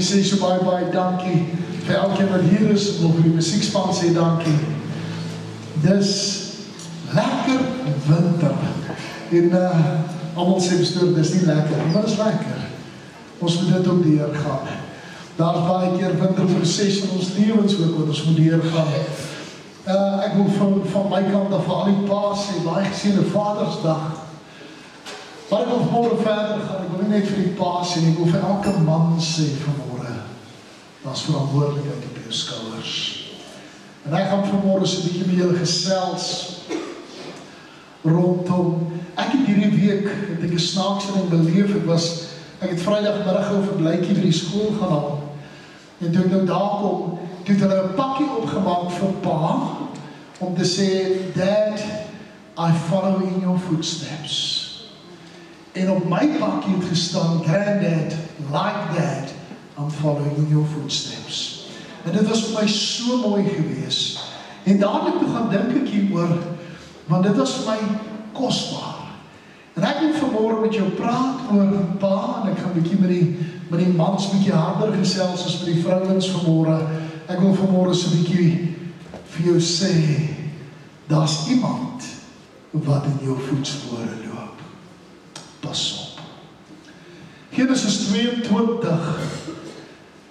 Sê so baie dankie vir elkeen wat hier is, wil vir die musiekspan sê dankie. Dis lekker winter en almal sê bestoor, dis nie lekker, maar dis lekker. Ons moet dit ook deurgaan. Daar is baie keer winterproces in ons lewens ook wat ons moet deurgaan. Ek wil van my kant af vir al die paas sê, baie geseënde Vadersdag. Maar ek wil vanmorgen verder gaan, ek wil nie net vir die paas sê, ek wil vir elke man sê vanmorgen. Dat is verantwoordelikheid op jou skouers. En ek gaan vanmorgen so 'n bietjie met julle gesels rondom, ek het hierdie week, het ek 'n snaakse ding beleef, ek het Vrydagmiddag gou vir Blytjie vir die skool gaan haal, en toe ek nou daar kom, toe het hulle 'n pakkie opgemaak vir pa, om te sê, Dad, I follow in your footsteps. En op my pakkie het gestaan, Granddad, like that, I'm following in your footsteps. En dit was vir my so mooi gewees. En dadelik toe gaan dink ek hieroor, want dit was vir my kosbaar. En ek wil vanmôre met jou praat oor pa, en ek gaan 'n bietjie met die mans bietjie harder gesels as met die vrouens vanmôre. Ek wil vanmôre so 'n bietjie vir jou sê, daar's iemand wat in jou voetspore loop. Pas op. Genesis 22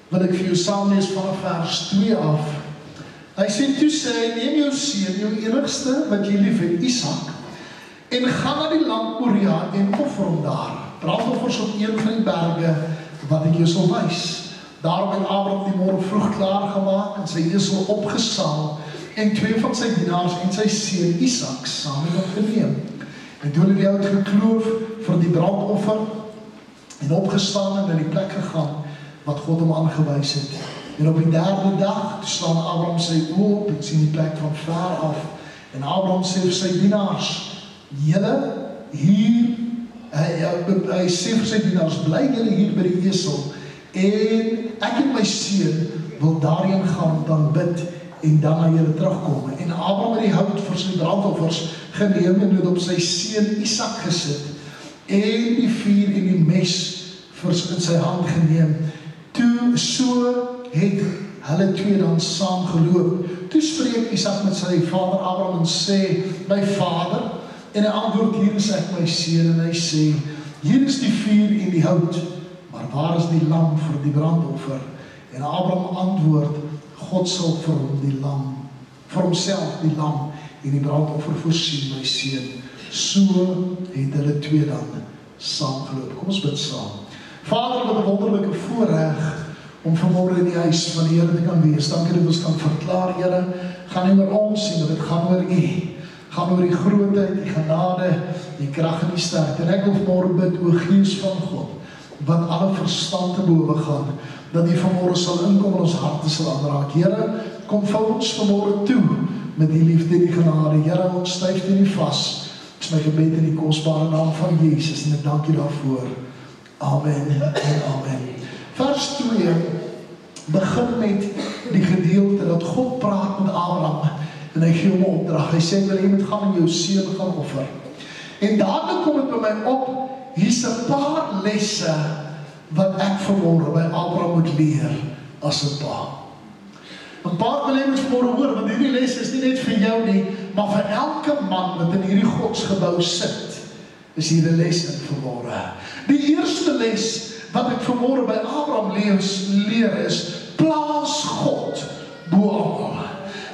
wil ek vir jou saam lees vanaf vers 2 af. Hy sê, toe sê hy, neem jou seun, jou enigste wat jy lief het, Isak, en gaan na die land Moria en offer hom daar. Brandoffers op een van die berge wat ek jou sal wys. Daarom het Abraham die môre vroeg klaar gemaak en sy esel opgesaal en 2 van sy dienaars en sy seun Isak saam met hom geneem. En toe hulle die hout gekloof vir die brandoffer en opgestaan en na die plek gegaan wat God hom aangewys het. En op die 3de dag, toe slaan Abraham sy oë op en sien die plek van ver af. En Abraham sê vir sy dienaars, julle hier, hy sê vir sy dienaars, bly julle hier by die esel, en ek en my seun wil daarheen gaan om dan bid en dan na julle terugkom. En Abraham het die hout vir sy brandoffers geneem en het op sy seun Isak gesit, en die vuur en die mes in sy hand geneem. Toe so het hulle 2 dan saam geloop. Toe spreek Isak met sy vader Abraham en sê, my vader, en hy antwoord, hier is ek my seun, en hy sê, hier is die vuur en die hout, maar waar is die lam vir die brandoffer? En Abraham antwoord, God sal vir hom die lam, vir homself die lam en die brandoffer voorsien, my seun. So het hulle 2 dan saamgeloop. Kom ons bid saam. Vader, wat 'n wonderlike voorreg om vanmôre in die huis van die Here te kan wees. Dankie dat ons kan verklaar, Here, gaan nie oor ons nie, maar dit gaan oor U. Gaan oor die grootheid, die genade, die krag en die sterkte. En ek wil vanmôre bid, o Gees van God, wat alle verstand te bowe gaan, dat U vanmôre sal inkom en ons harte sal aanraak. Here, kom vou ons vanmôre toe met die liefde en die genade. Here, ons styf teen U vas. Dit is my gebed in die kosbare naam van Jesus en ek dank U daarvoor. Amen en amen. Vers 2 begin met die gedeelte dat God praat met Abraham en hy gee hom 'n opdrag. Hy sê, wil jy moet gaan en jou seun gaan offer. En dadelik kom dit by my op, hier's 'n paar lesse wat ek vanmôre by Abraham moet leer as 'n pa. 'n Paar wil jy moet vanmôre hoor, want hierdie les is nie net vir jou nie, maar vir elke man wat in hierdie godsgebou sit, is hier 'n les in vanmôre. Die eerste les wat ek vanmôre by Abraham leer is, plaas God bo almal.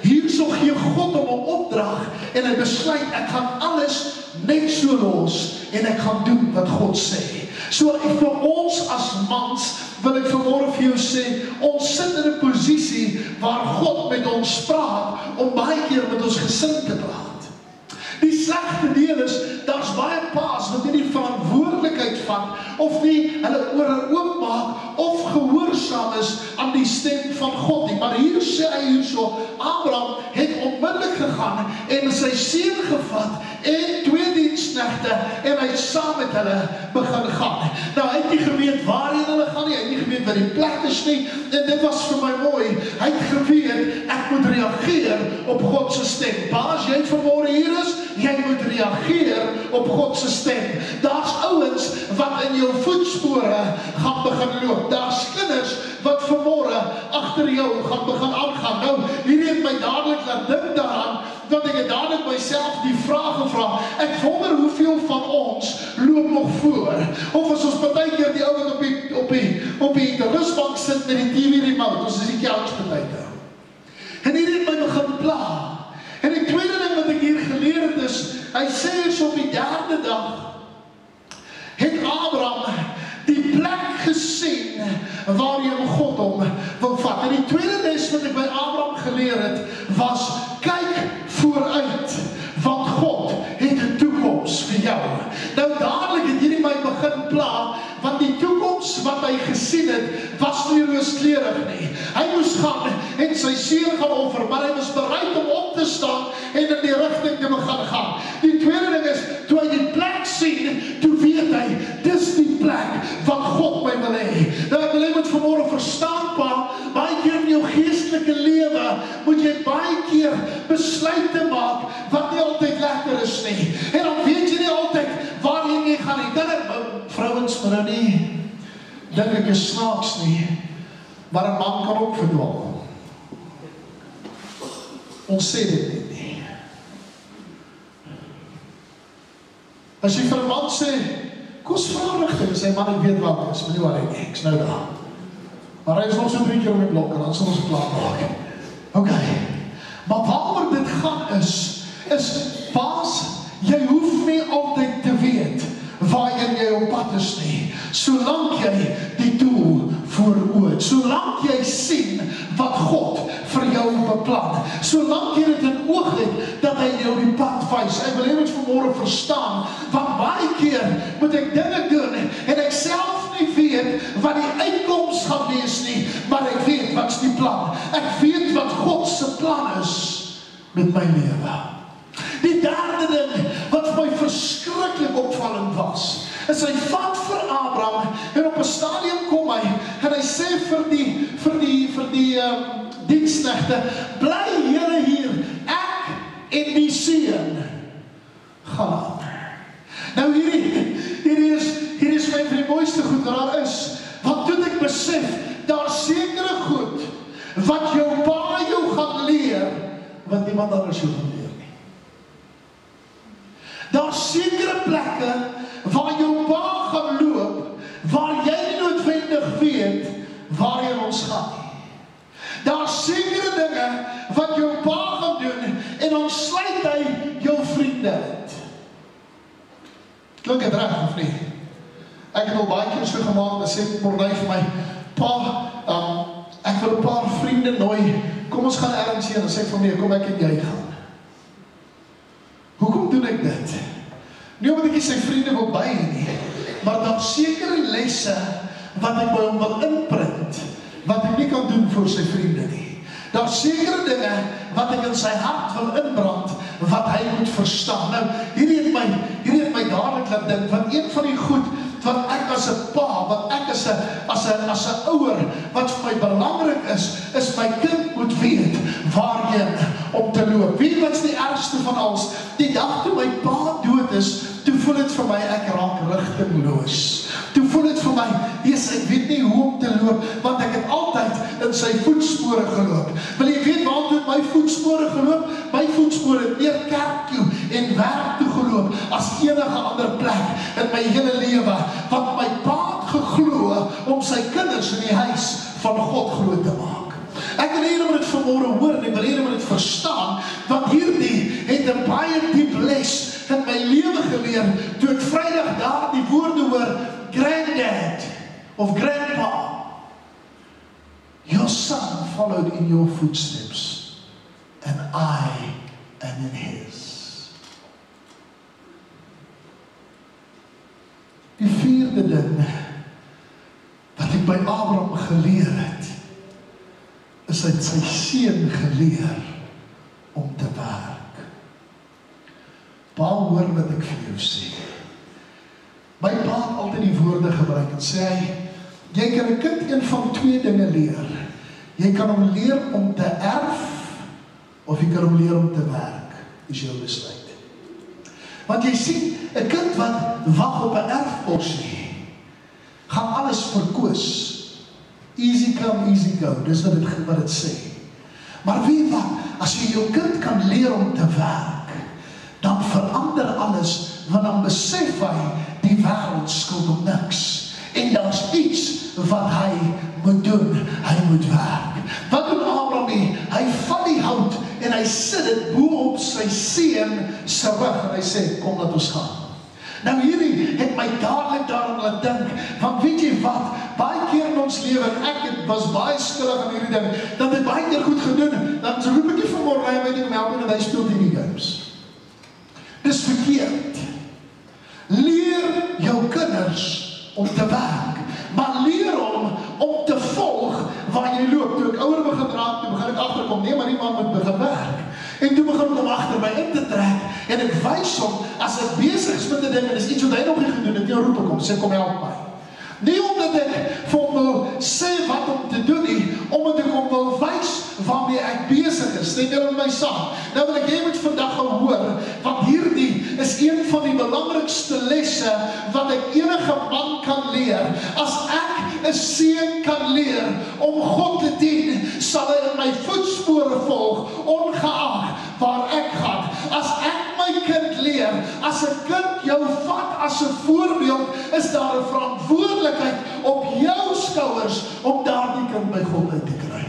Hierso gee God hom 'n opdrag en hy besluit, ek gaan alles net so los en ek gaan doen wat God sê. So vir ons as mans wil ek vanmôre vir jou sê, ons sit in 'n posisie waar God met ons praat om baie keer met ons gesin te praat. Die slegte deel is, daar's baie paas wat nie die verantwoordelikheid vat of nie hulle ore oopmaak of gehoorsaam is aan die stem van God nie. Maar hier sê hy hierso, Abraham het onmiddellik gegaan en sy seun gevat en 2 diensknegte en hy het saam met hulle begin gaan. Nou hy het nie geweet waarheen hulle gaan nie, hy het nie geweet wat die plek is nie, en dit was vir my mooi. Hy het geweet, ek moet reageer op God se stem. Pa, as jy vanmôre hier is, jy moet reageer op God se stem. Daar's ouens wat in jou voetspore gaan begin loop. Daar's kinders wat vanmôre agter jou gaan begin aangaan. Nou, hierdie het my dadelik laat dink daaraan, want ek het dadelik myself die vraag gevra. Ek wonder hoeveel van ons loop nog voor. Of as ons partykeer die ou wat op die rusbank sit met die TV remote, ons is die couch partykeer. En hierdie het my begin pla. En die tweede ding wat ek hier geleer het is, hy sê eens op die 3de dag, het Abraham die plek gesien waarheen God hom wil vat. En die tweede les wat ek by Abraham geleer het, was kyk vooruit, want God het 'n toekoms vir jou. Nou dadelik het hierdie my begin pla, want die toekoms wat hy gesien het, was nie rooskleurig nie. Hy moes gaan en sy seun gaan offer, maar hy was bereid om op te staan en in die rigting te begin gaan. Die tweede ding is, toe hy die plek sien, toe weet hy, dis die plek wat God my wil hê. Nou ek wil jy moet vanmôre verstaan, pa, baie keer in jou geestelike lewe, moet jy baie keer besluite maak, wat nie altyd lekker is nie. En dan weet jy nie altyd waarheen jy gaan nie. Vrouens, maar nou nie, dink ek is snaaks nie, maar 'n man kan ook verdwaal. Ons sê dit net nie. As jy vir 'n man sê, kos vrou rigting, sê man, ek weet wat is, maar nie waar ek is nou daar. Maar hy is nog so 3 keer om die blok, en dan sal ons klaar maak. Ok, maar waaroor dit gaan is paas, jy hoef nie altyd te weet waarheen jy op pad is nie, solank jy die doel voor oë het, solank jy sien wat God vir jou beplan, solank jy dit in oog het, dat hy jou die pad wys. Ek wil hê moet vanmôre verstaan, want baie keer moet ek dinge doen, en ek self nie weet wat die uitkoms gaan wees nie, maar ek weet wat is die plan. Ek weet wat God se plan is met my lewe. Die derde ding wat vir my verskriklik opvallend was, is hy vat vir Abraham en op 'n stadium kom hy en hy sê vir die diensknegte, bly julle hier, ek en die seun gaan aan. Nou hierdie is my van die mooiste goed wat daar is, want toe ek besef, daar sekere goed wat jou pa jou gaan leer, wat niemand anders jou gaan leer. Daar sekere plekke waar jou pa gaan loop, waar jy nie noodwendig weet waarheen ons gaan nie. Daar sekere dinge wat jou pa gaan doen en dan sluit hy jou vriende uit. Klink het reg of nie? Ek het al baie keer so gemaak en sê Morney vir my, pa, ek wil 'n paar vriende nooi, kom ons gaan ergens heen, en sê vir my, kom ek en jy gaan. Hoekom doen ek dit? Nie omdat ek nie sy vriende wil by nie, maar dan sekere lesse wat ek by hom wil inprint, wat ek nie kan doen vir sy vriende nie. Daar sekere dinge wat ek in sy hart wil inbrand, wat hy moet verstaan. Nou, hierdie het my dadelik laat dink, want een van die goed wat ek as 'n pa, wat ek as 'n ouer, wat vir my belangrik is my kind moet weet waarheen om te loop. Weet wat is die ergste van alles? Die dag toe my pa dood is, toe voel dit vir my ek raak rigtingloos. Toe voel dit vir my, ek weet nie hoe om te loop, want ek het altyd in sy voetspore geloop. Wil jy weet waartoe het my voetspore geloop? My voetspore het meer kerk toe en werk toe geloop as enige ander plek in my hele lewe, want my pa het geglo om sy kinders in die huis van God groot te maak. Ek wil hê julle moet dit vanmôre hoor en ek wil hê julle moet dit verstaan, want hierdie het 'n baie diep les in my lewe geleer, toe ek Vrydag daar die woorde hoor, granddad of grandpa, your son followed in your footsteps and I am in his. Die vierde ding wat ek by Abraham geleer het, is hy sy seun geleer om te werk. Pa, hoor wat ek vir jou sê. My pa het altyd die woorde gebruik en sê hy, jy kan 'n kind een van 2 dinge leer. Jy kan hom leer om te erf, of jy kan hom leer om te werk. Dis jou besluit. Want jy sien, 'n kind wat wag op 'n erfporsie, gaan alles verkoos. Easy come, easy go, dis wat dit sê. Maar weet wat, as jy jou kind kan leer om te werk, dan verander alles, want dan besef hy, die wêreld skuld hom niks. En daar's iets wat hy moet doen, hy moet werk. Wat doen Abraham nie? Hy vat die hout en hy sit dit bo op sy seun se rug en hy sê, kom laat ons gaan. Nou hierdie het my dadelik daarom laat dink, want weet jy wat, baie keer in ons lewe, en ek was baie skuldig aan hierdie ding, dat ek baie keer goed gedoen, dan roep ek nie vanmorgen, hy weet nie om help en hy speel die games. Dis verkeerd. kinders om te werk, maar leer hom om te volg waar jy loop. Toe ek ouer begin raak, toe begin ek agterkom, nee, maar die man moet begin werk. En toe begin ek hom agter my in te trek, en ek wys hom, as ek besig is met 'n ding, en dis iets wat hy nog nie gedoen het, dan roep ek hom, sê kom help my. Nie omdat ek vir hom wil sê wat om te doen nie, omdat ek hom wil wys waarmee ek besig is. Stem julle met my saam? Nou wil ek jy moet vandag gaan hoor, want hierdie is een van die belangrikste lesse wat ek enige man kan leer. As ek 'n seun kan leer om God te dien, sal hy in my voetspore volg, ongeag waar ek gaan. As ek my kind leer, as 'n kind jou vat as 'n voorbeeld, is daar 'n verantwoordelikheid op jou skouers om daardie kind by God uit te kry.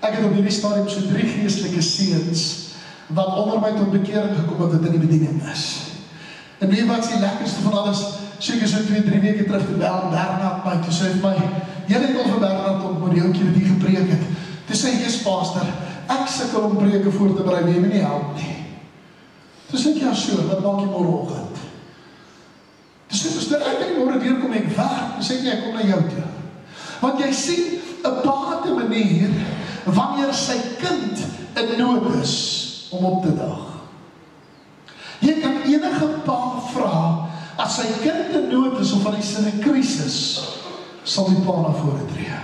Ek het op hierdie stadium so 3 geestelike seuns wat onder my tot bekering gekom het wat in die bediening is. En weet wat is die lekkerste van alles? Seker so 2-3 weke terug te bel Bernard my, toe sê hy vir my, julle het al vir Bernard ontmoet, die ouetjie wat hier gepreek het. Toe sê hy, yes pastor, ek sukkel om preke voor te berei, wil jy my nie help nie. Toe sê ek, ja sure, wat maak jy môreoggend? Toe sê pastor, ek kan nie môre deurkom, ek werk. Toe sê ek, nee, ek kom na jou toe. Want jy sien, 'n pa het 'n manier, wanneer sy kind in nood is, om op te dag. Jy kan enige pa vra, as sy kind in nood is, of hy is in 'n krisis, sal die pa na vore tree.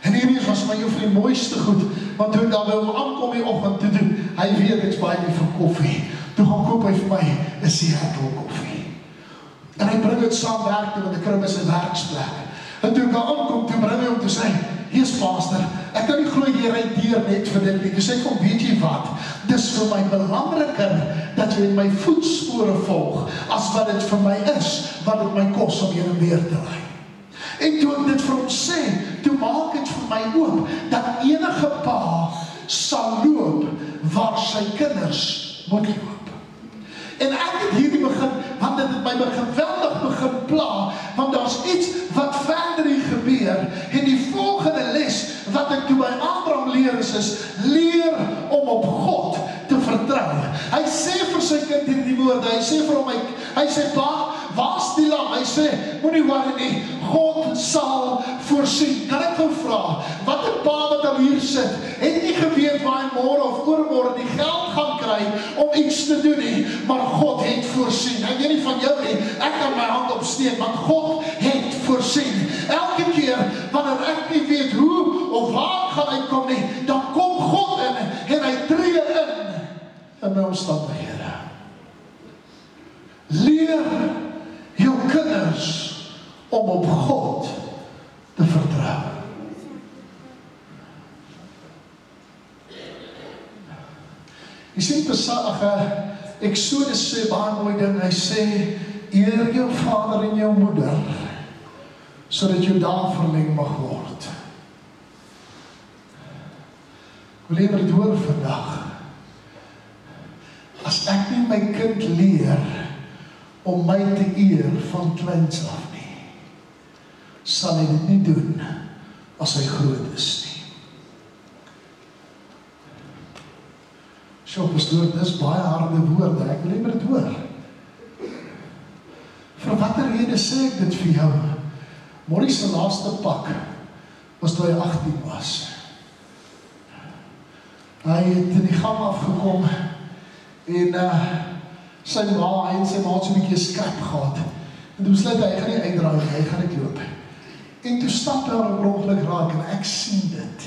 En hierdie was my een van die mooiste goed, want toe ek daar by hom aankom die oggend te doen, hy weet ek's baie nie vir koffie, toe gaan koop hy vir my 'n Seattle koffie. En hy bring het saam werk toe, want ek kry hom in sy werksplek. En toe ek daar aankom, toe bring hy hom te sê, hier's pastor, ek kan nie glo jy ry deur net vir dit nie. Toe sê ek hom, weet jy wat, dis vir my belangriker, dat jy in my voetspore volg, as wat dit vir my is, wat dit my kos om heen en weer te ry. En toe ek dit vir hom sê, toe maak het vir my oop, dat enige pa sal loop, waar sy kinders moet loop. En ek het hierdie begin, want dit het my geweldig begin pla, want daar's iets wat verder hier gebeur, en die volgende les, wat ek toe by Abraham leer is leer om op God te vertrou. Hy sê vir sy kind hierdie woorde, hy sê vir hom, hy sê, pa, waar's die lam? Hy sê, moenie worry nie, God sal voorsien. Kan ek gou vra, wat 'n pa wat al hier sit, het nie geweet waar hy môre of oormôre die geld gaan kry om iets te doen nie, maar God het voorsien. Ek weet nie van jou nie, ek kan my hand opsteek, want God het voorsien. Elke keer, wanneer ek nie weet hoe of waar gaan hy kom nie, dan kom God in, en hy tree in my omstandighede. Leer jou kinders om op God te vertrou. Jy sien Exodus sê baie mooi ding, hy sê, eer jou vader en jou moeder, sodat jou dae verleng mag word. Ek wil dit hoor vandag. As ek nie my kind leer om my te eer van kleins af nie, sal hy dit nie doen as hy groot is nie. Sjoe, pastoor, dis baie harde woorde, ek wil dit hoor. Vir watter rede sê ek dit vir jou? Maurice se laaste pak was toe hy 18 was. Hy het in die gang afgekom en sy ma het so 'n bietjie skrap gehad. En toe besluit hy gaan nie uitdraai nie, hy gaan net loop. En toe stap hy op ongeluk raak en ek sien dit.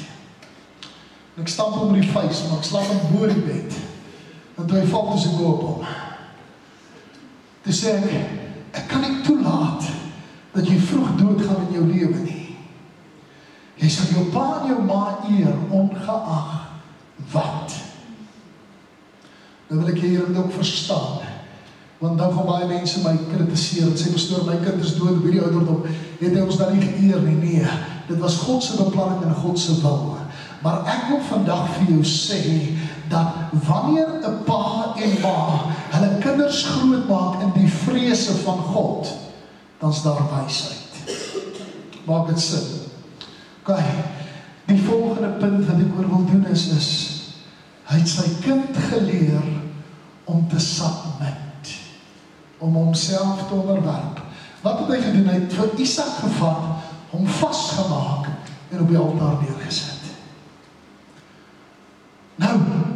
En ek stamp hom in die vuis, maar ek slaap hom bo die bed. En toe hy val, toe ek op hom. Toe sê ek kan nie toelaat dat jy vroeg doodgaan in jou lewe nie. Jy sal jou pa en jou ma eer, ongeag wat. Nou wil ek hier ook verstaan, want nou gaan baie mense my kritiseer en sê, pastoor, my kind is dood op hierdie ouderdom, het hy ons dan nie geëer nie. Nee, dit was God se beplanning en God se wil. Maar ek wil vandag vir jou sê, dat wanneer 'n pa en ma hulle kinders groot maak in die vrese van God, dan is daar wysheid. Maak dit sin? Okay, die volgende punt wat ek oor wil doen hy het sy kind geleer om te submit om homself te onderwerp. Wat het hy gedoen? Hy het vir Isak gevat, hom vasgemaak en op die altaar neergesit. Nou,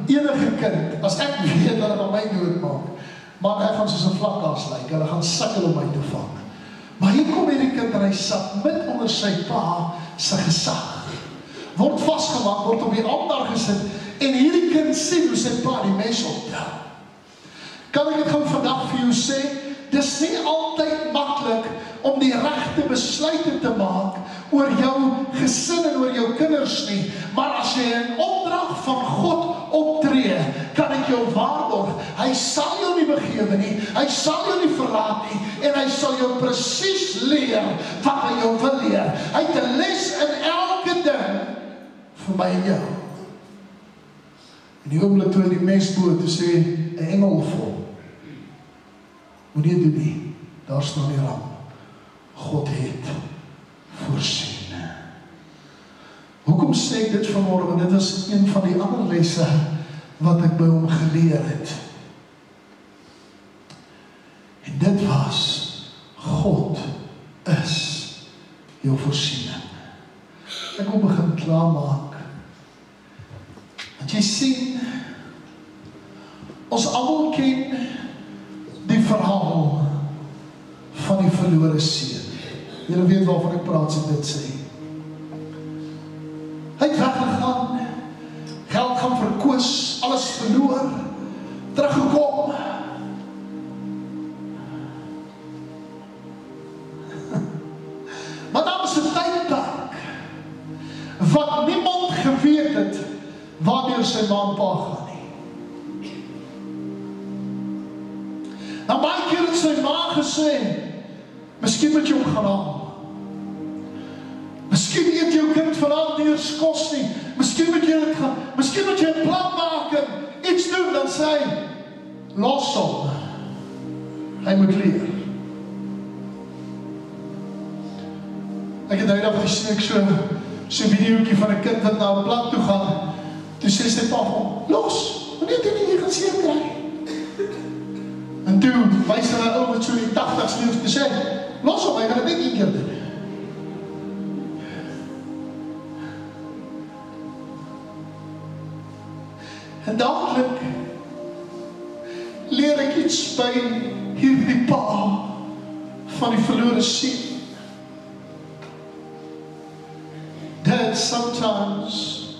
enige kind, as ek weet dat hulle my doodmaak, maar hy gaan soos 'n vlakkas lyk, hulle gaan sukkel om my te vang. Maar hier kom hierdie kind en hy sit met onder sy pa sy gesag. Word vasgemaak, word op die altaar gesit en hierdie kind sien hoe sy pa die mes optel. Kan ek dit gou vandag vir jou sê? Dis nie altyd maklik om die regte besluite te maak oor jou gesin en oor jou kinders nie, maar as jy in opdrag van God optree, kan ek jou waarborg, hy sal jou nie begewe nie, hy sal jou nie verlaat nie, en hy sal jou presies leer wat hy jou wil leer. Hy het 'n les in elke ding vir my en jou. En die oomblik toe hy die mes boot, toe sê 'n engel vol. Moet nie doen nie, daar staan die ram. God het voorsien. Hoekom sê ek dit vanmorgen? Want dit is een van die ander lesse wat ek by hom geleer het. En dit was, God is jou voorsiening. Ek wil begin klaarmaak. Want jy sien, ons almal ken die verhaal van die verlore seun. Julle weet waarvan ek praat as ek dit sê. Hy het weggegaan, geld gaan verkoos, alles verloor, teruggekom. Maar daar was 'n tydperk wat niemand geweet het wanneer sy ma en pa gaan nie. Nou baie keer het sy ma gesê, miskien moet jy hom gaan haal. Miskien eet jou kind vanaand nie eens kos nie. Miskien moet jy dit gaan, miskien moet jy 'n plan maak en iets doen, dan sê hy, los hom. Hy moet leer. Ek het eendag gesien, ek so 'n videoetjie van 'n kind wat na 'n plek toe gaan. Toe sê sy pa hom, los, wanneer doen jy gaan seer kry? En toe wys hulle ou wat so in die 80's leef te sê, los hom, hy gaan dit net een keer doen. En dadelik leer ek iets by hierdie pa van die verlore seun. That sometimes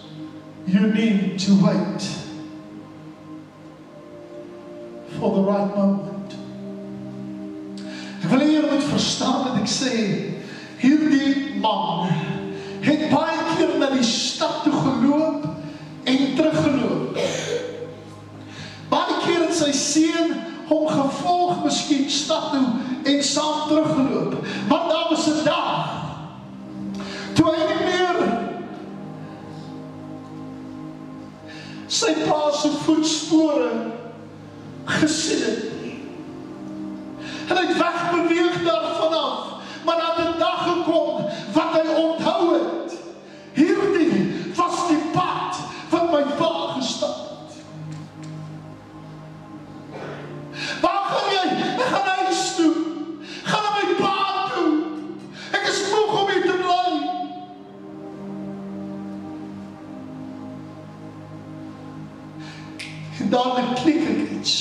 you need to wait for the right moment. Ek wil hier moet verstaan dat ek sê, hierdie man het baie keer na die stad toe geloop en teruggeloop. Baie keer het sy seun hom gevolg, miskien stad toe en saam teruggeloop. Maar daar was 'n dag toe hy nie meer sy pa se voetspore gesien het nie. En hy het wegbeweeg daarvan af, maar daar het 'n dag gekom wat hy onthou het. Hierdie was die pad wat my pa gestap het. Waar gaan jy? Ek gaan huis toe. Gaan na my pa toe. Ek is moeg om hier te bly. En dadelik klik ek iets.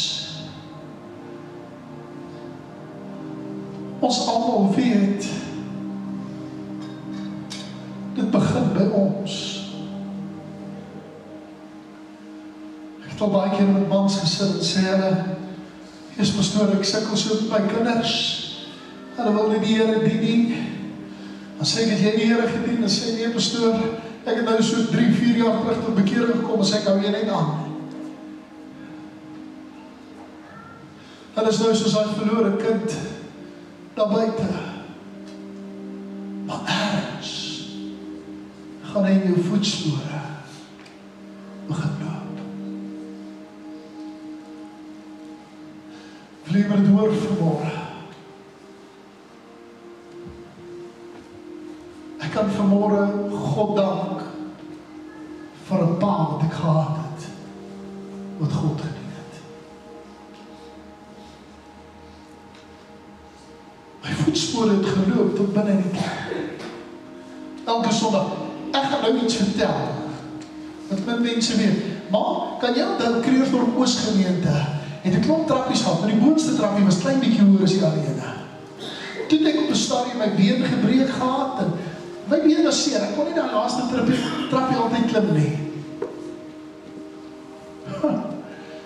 Ons almal weet, dit begin by ons. Ek het al baie keer met mans gesit en sê hulle, "Jesus pastoor, ek sukkel so met my kinders. Hulle wil nie die Here dien nie." Dan sê ek, "Het jy die Here gedien?" Dan sê nee pastoor, ek het nou so 3-4 jaar terug tot bekering gekom en sê ek hou jy net aan. Hulle is nou soos hy verlore kind daar buite. Maar ergens gaan hy in jou voetspore begin loop. Wil jy maar dit hoor vanmorgen? Ek kan vanmorgen God dank vir 'n pa wat ek gehad het, wat God gedien het. My voetspore het geloop tot binne in die kerk. Elke Sondag, ek gaan nou iets vertel, wat min mense weet. Maar, kan jy onthou, Kreersdorp Oosgemeente, het 'n klomp trappies gehad, maar die boonste trappie was klein bietjie hoër as die arena. Toe het ek op 'n stadium my been gebreek gehad, en my been was seer, ek kon nie die laaste trappie altyd klim nie.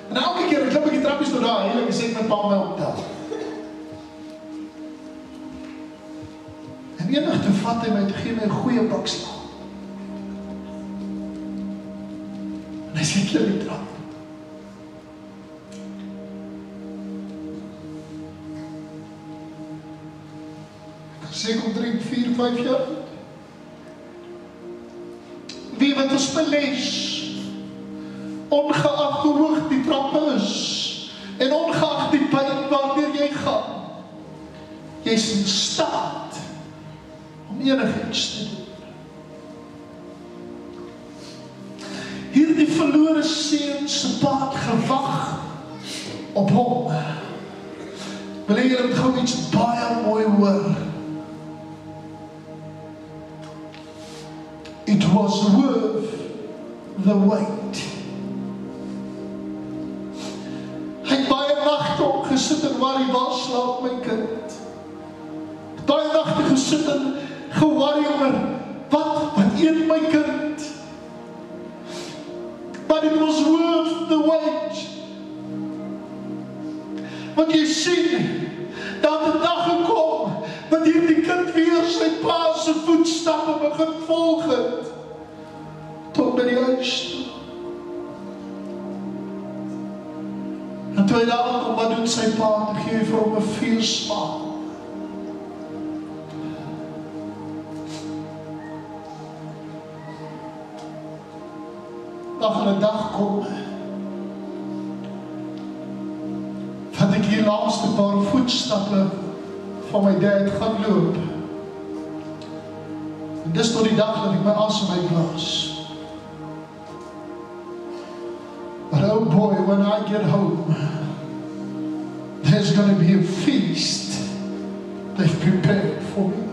En elke keer, ek klim ek die trappies tot daar, en ek sê ek my pa my optel. En enig toe vat hy my, toe gee my 'n goeie bakslag. En hy sê, klim die trap. Ek sê, kom 3, 4, 5 jaar. Wie wat ons beles, ongeag hoe hoog die trap is, en ongeag die pyn waartoe jy gaan, jy is in staat om enigiets te doen. Hierdie verlore seun se pa het gewag op hom. Wil jy dit gou iets baie mooi hoor? It was worth the wait. Hy het baie nagte opgesit en waar hy was, slaap my kind. Baie nagte gesit en geworry oor, wat eet my kind? But it was worth the wait. Want jy sien, dat die dag gekom, wat hierdie kind weer sy pa se voetstappe begin volg het, tot by die huis toe. En toe hy daar aankom, wat doen sy pa? Toe gee hy vir hom 'n vuursmaak. Daar gaan 'n dag kom, wat ek hier laaste paar voetstappe van my dad gaan loop. En dis tot die dag dat ek my asem uitblaas. But oh boy, when I get home, there's going to be a feast they've prepared for me.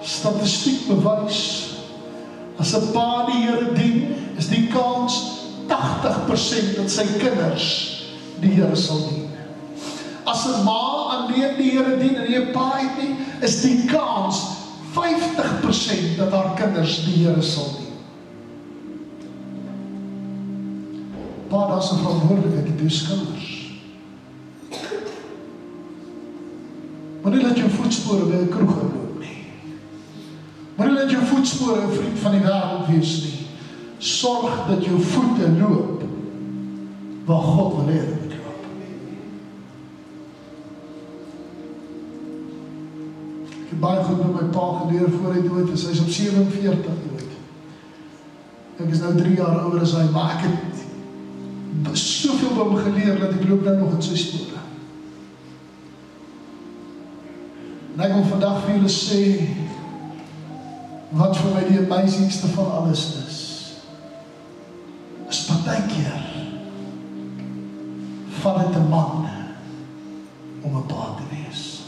Statistiek bewys, as 'n pa die Here dien, is die kans 80% dat sy kinders die Here sal dien. As 'n ma alleen die Here dien en nie 'n pa het nie, is die kans 50% dat haar kinders die Here sal dien. Pa, daar is 'n verantwoordelikheid op jou skouers. Moenie laat jou voetspore by 'n kroeg loop nie. Moenie laat jou voetspore 'n vriend van die wêreld wees nie. Sorg dat jou voete loop waar God wil hê dit moet loop. Ek het baie goed met my pa geleer voor hy dood is. Hy is op 47 dood. Ek is nou 3 jaar ouer as hy, maar ek het soveel by hom geleer dat ek loop nou nog in sy spore. En ek wil vandag vir julle sê wat vir my die amazingste van alles is partykeer vat dit 'n man om 'n pa te wees.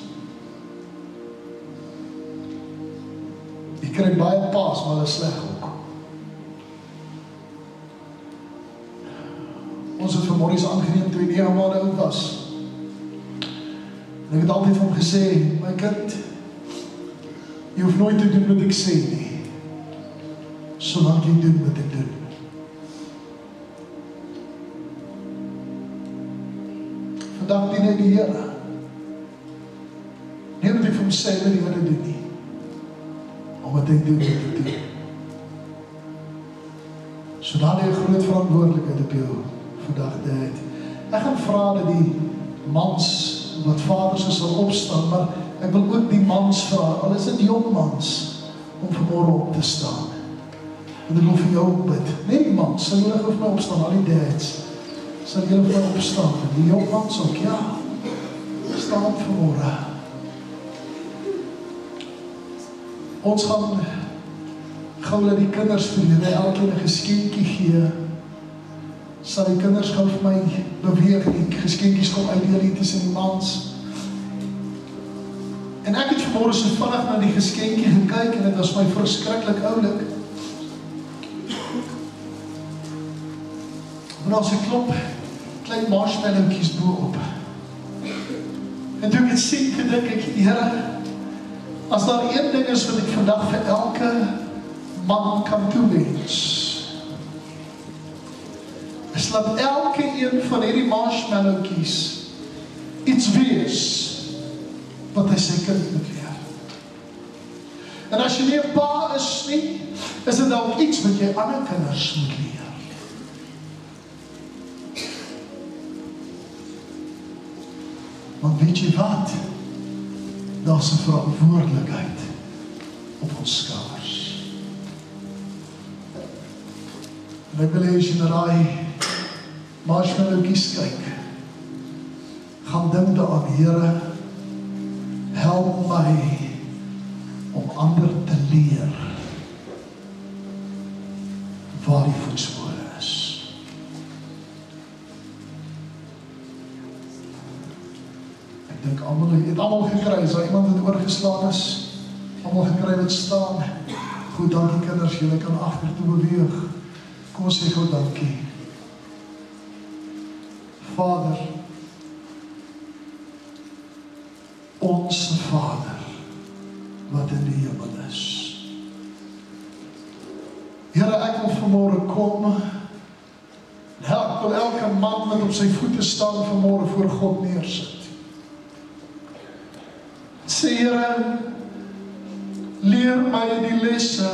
Ek kry baie paas, maar hulle is sleg ook. Ons het vir Morris aangeneem toe hy 9 maande oud was. En ek het altyd vir hom gesê, my kind, jy hoef nooit te doen wat ek sê nie, solank jy doen wat ek doen. Vandag dien hy die Here. Nie omdat ek vir hom sê wat die Here doen nie, omdat ek doen wat ek doen. So dan het jy 'n groot verantwoordelikheid op jou vandag tyd. Ek gaan vra dat die mans wat vaders is sal opstaan, maar ek wil ook die mans vra, al is dit jong mans, om vanmorgen op te staan. En ek wil vir jou bid. Nee, die mans, sal julle vir my opstaan, al die dads, sal julle vir my opstaan. En die jong mans ook, ja, staan vanmorgen. Ons gaan gou laat die kinders vir julle elkeen 'n geskenkie gee. sal die kinders gou vir my beweeg, die geskenkies kom uitdeel hier tussen die mans. En ek het vanmôre so vinnig na die geskenkie gekyk en dit was my verskriklik oulik. Maar daar's 'n klomp klein marshmallowtjies bo-op. En toe ek het sien, gedink ek, Here, as daar een ding is wat ek vandag vir elke man kan toewens, is dat elke een van hierdie marshmallowtjies iets wees wat hy sy kind moet leer. En as jy nie 'n pa is nie, is dit dalk iets wat jy ander kinders moet leer. Want weet jy wat? Daar's 'n verantwoordelikheid op ons skouers. En ek wil hê as jy na daai marshmallowtjies kyk, gaan dink daaraan, Here, help my om ander te leer waar die voetspore is. Ek dink het almal gekry, as daar iemand wat oorgeslaan is, almal gekry wat staan. Goed, dankie kinders, julle kan agtertoe beweeg. Kom ons sê gou dankie. Vader, ons Vader, wat in die hemel is. Here, ek wil vanmôre kom, ek wil elke man wat op sy voete staan vanmôre voor God neersit. Sê, Here, leer my die lesse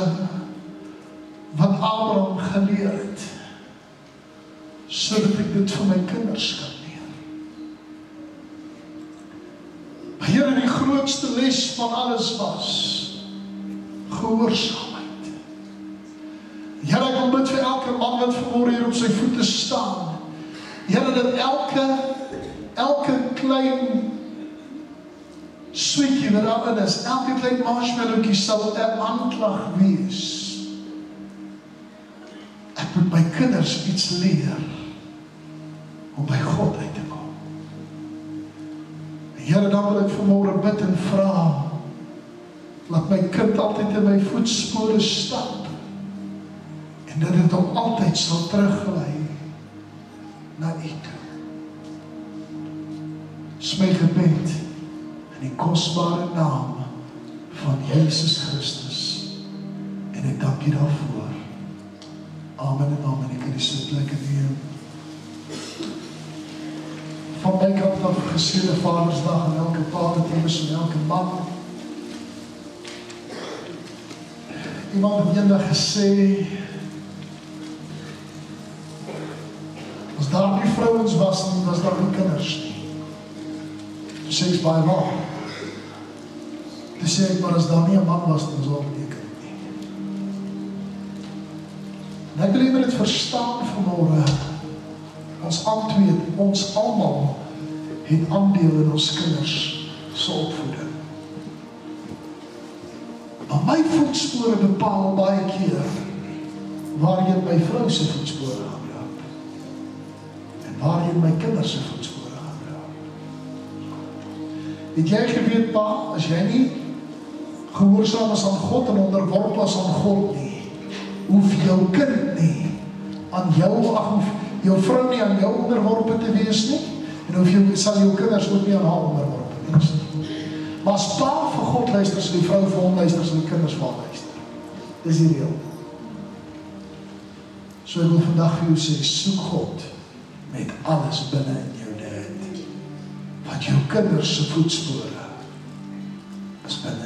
wat Abraham geleer het, sodat ek dit vir my kinders kan leer. Maar Here, die grootste les van alles was gehoorsaamheid. Here, ek wil bid vir elke man wat vanmôre hier op sy voete staan. Here, dat elke klein sweetjie wat daarin is, elke klein marshmallowtjie sal 'n aanklag wees. Ek moet my kinders iets leer om by God uit te kom. Here, dan wil ek vanmôre bid en vra, laat my kind altyd in my voetspore stap en dat dit hom altyd sal teruglei na U toe. Dis my gebed in die kosbare naam van Jesus Christus. En ek dank U daarvoor. Amen en amen. Ek kan die sitplekke neem. Van my kant af geseënde Vadersdag en elke pa wat hier is en elke man. Iemand het eendag gesê, as daar nie vrouens was nie, was daar nie kinders nie. Toe sê ek baie waar. Toe sê ek, maar as daar nie 'n man was nie, was daar nie 'n kind nie. En ek wil hê dit verstaan vanmôre, ons antwoord, ons almal het aandeel in ons kinders se opvoeding. Maar my voetspore bepaal baie keer waarheen my vrou se voetspore gaan loop en waarheen my kinders se voetspore gaan loop. Het jy geweet, pa, as jy nie gehoorsaam is aan God en onderworpe is aan God nie, hoef jou kind nie aan jou vrou nie aan jou onderworpe te wees nie, en sal jou kinders ook nie aan haar onderworpe wees nie. Maar as pa vir God luister, sal die vrou vir hom luister, sal die kinders vir hom luister. Dis die reël. So ek wil vandag vir jou sê, soek God met alles binne in jou net, want jou kinders se voetspore is binne